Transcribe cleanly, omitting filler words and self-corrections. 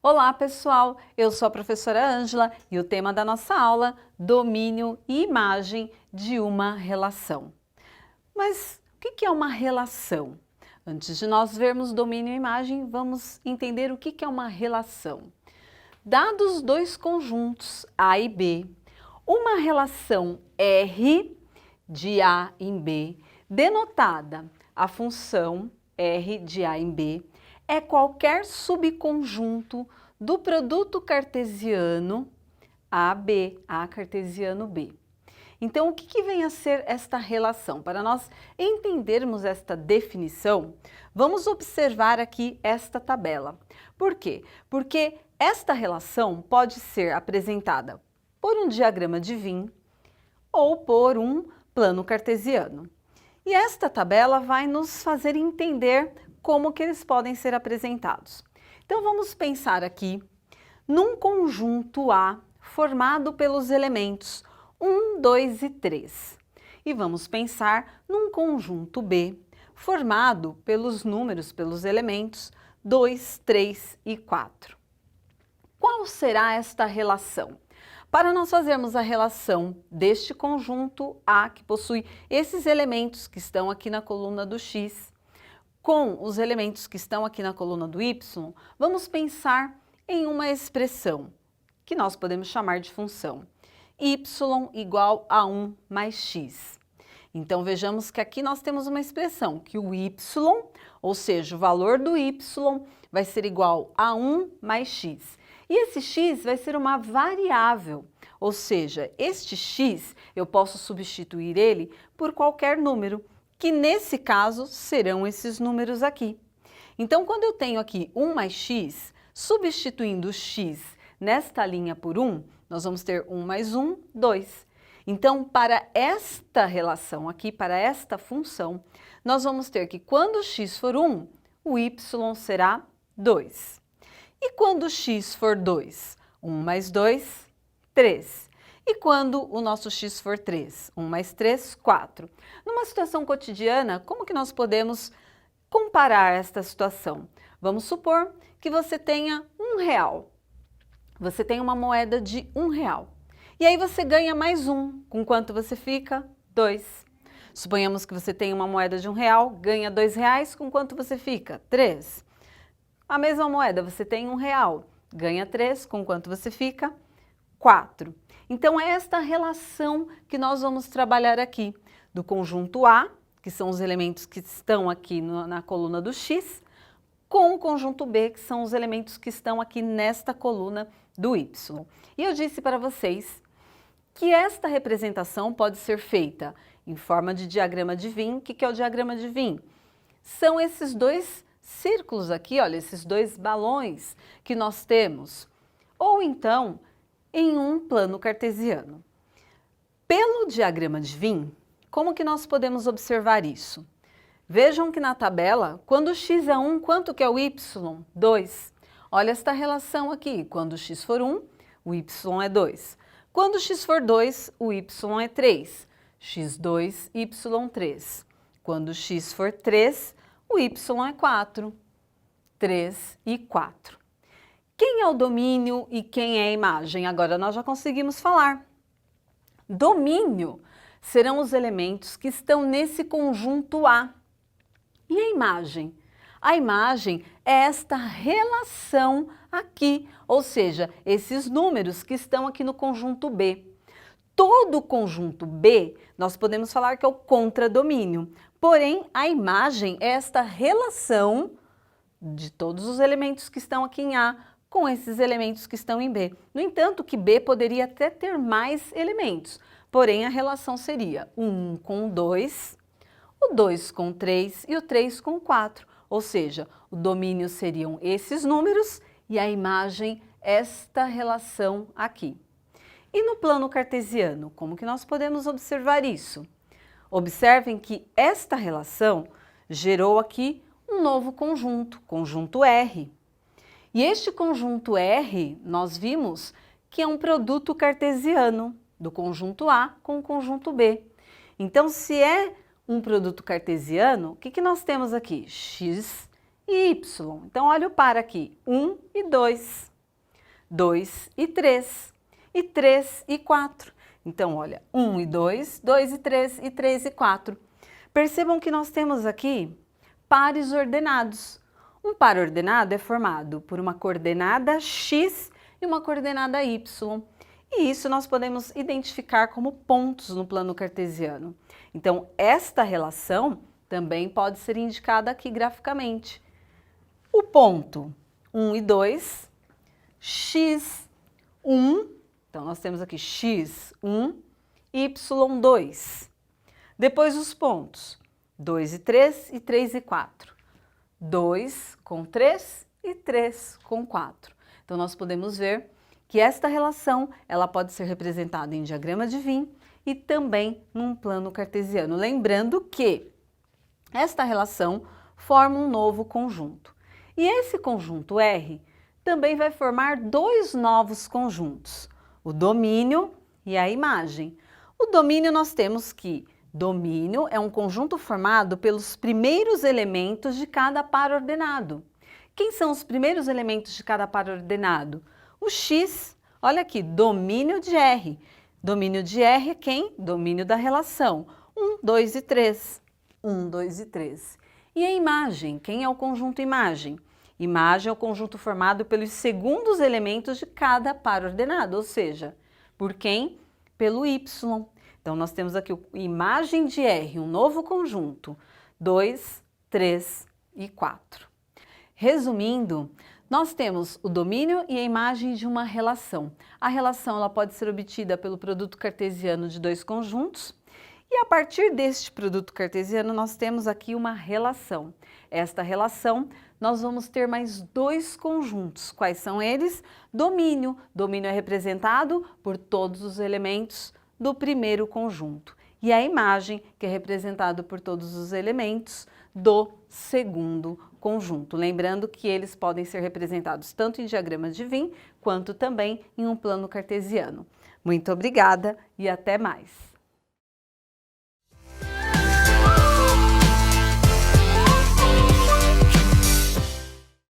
Olá, pessoal! Eu sou a professora Ângela e o tema da nossa aula, domínio e imagem de uma relação. Mas o que é uma relação? Antes de nós vermos domínio e imagem, vamos entender o que é uma relação. Dados dois conjuntos A e B, uma relação R de A em B, denotada a função R de A em B, é qualquer subconjunto do produto cartesiano AB, A cartesiano B. Então, o que vem a ser esta relação? Para nós entendermos esta definição, vamos observar aqui esta tabela. Por quê? Porque esta relação pode ser apresentada por um diagrama de Venn ou por um plano cartesiano. E esta tabela vai nos fazer entender como que eles podem ser apresentados. Então, vamos pensar aqui num conjunto A formado pelos elementos 1, 2 e 3. E vamos pensar num conjunto B formado pelos números, pelos elementos 2, 3 e 4. Qual será esta relação? Para nós fazermos a relação deste conjunto A, que possui esses elementos que estão aqui na coluna do X, com os elementos que estão aqui na coluna do Y, vamos pensar em uma expressão que nós podemos chamar de função y igual a 1 mais x. Então, vejamos que aqui nós temos uma expressão que o y, ou seja, o valor do y, vai ser igual a 1 mais x. E esse x vai ser uma variável, ou seja, este x eu posso substituir ele por qualquer número, que nesse caso serão esses números aqui. Então, quando eu tenho aqui 1 mais x, substituindo o x nesta linha por 1, nós vamos ter 1 mais 1, 2. Então, para esta relação aqui, para esta função, nós vamos ter que quando x for 1, o y será 2. E quando x for 2, 1 mais 2, 3. E quando o nosso x for 3? 1 mais 3, 4. Numa situação cotidiana, como que nós podemos comparar esta situação? Vamos supor que você tenha R$1. Você tem uma moeda de R$1. E aí você ganha mais um. Com quanto você fica? 2. Suponhamos que você tem uma moeda de R$1, ganha R$2. Com quanto você fica? 3. A mesma moeda, você tem R$1, ganha 3. Com quanto você fica? 4. Então, é esta relação que nós vamos trabalhar aqui, do conjunto A, que são os elementos que estão aqui na coluna do X, com o conjunto B, que são os elementos que estão aqui nesta coluna do Y. E eu disse para vocês que esta representação pode ser feita em forma de diagrama de Venn. O que é o diagrama de Venn? São esses dois círculos aqui, olha, esses dois balões que nós temos. Ou então, em um plano cartesiano. Pelo diagrama de Venn, como que nós podemos observar isso? Vejam que na tabela, quando x é 1, quanto que é o y? 2. Olha esta relação aqui, quando x for 1, o y é 2. Quando x for 2, o y é 3. x2, y3. Quando x for 3, o y é 4. 3 e 4. Quem é o domínio e quem é a imagem? Agora nós já conseguimos falar. Domínio serão os elementos que estão nesse conjunto A. E a imagem? A imagem é esta relação aqui, ou seja, esses números que estão aqui no conjunto B. Todo o conjunto B, nós podemos falar que é o contradomínio. Porém, a imagem é esta relação de todos os elementos que estão aqui em A com esses elementos que estão em B. No entanto, que B poderia até ter mais elementos, porém a relação seria o 1 com o 2, o 2 com o 3 e o 3 com o 4. Ou seja, o domínio seriam esses números e a imagem esta relação aqui. E no plano cartesiano, como que nós podemos observar isso? Observem que esta relação gerou aqui um novo conjunto, conjunto R. E este conjunto R, nós vimos que é um produto cartesiano do conjunto A com o conjunto B. Então, se é um produto cartesiano, o que nós temos aqui? X e Y. Então, olha o par aqui, 1 e 2. 2 e 3, e 3 e 4. Então, olha, 1 e 2, 2 e 3, e 3 e 4. Percebam que nós temos aqui pares ordenados. Um par ordenado é formado por uma coordenada x e uma coordenada y. E isso nós podemos identificar como pontos no plano cartesiano. Então, esta relação também pode ser indicada aqui graficamente. O ponto 1 e 2, x1, então nós temos aqui x1, y2. Depois os pontos 2 e 3 e 3 e 4. 2 com 3 e 3 com 4. Então nós podemos ver que esta relação ela pode ser representada em diagrama de Venn e também num plano cartesiano. Lembrando que esta relação forma um novo conjunto. E esse conjunto R também vai formar dois novos conjuntos, o domínio e a imagem. O domínio nós temos que domínio é um conjunto formado pelos primeiros elementos de cada par ordenado. Quem são os primeiros elementos de cada par ordenado? O x, olha aqui, domínio de R. Domínio de R é quem? Domínio da relação. 1, 2 e 3. 1, 2 e 3. E a imagem? Quem é o conjunto imagem? Imagem é o conjunto formado pelos segundos elementos de cada par ordenado, ou seja, por quem? Pelo y. Então, nós temos aqui a imagem de R, um novo conjunto, 2, 3 e 4. Resumindo, nós temos o domínio e a imagem de uma relação. A relação ela pode ser obtida pelo produto cartesiano de dois conjuntos e a partir deste produto cartesiano nós temos aqui uma relação. Esta relação nós vamos ter mais dois conjuntos. Quais são eles? Domínio. Domínio é representado por todos os elementos do primeiro conjunto. E a imagem, que é representado por todos os elementos do segundo conjunto. Lembrando que eles podem ser representados tanto em diagramas de Venn, quanto também em um plano cartesiano. Muito obrigada e até mais!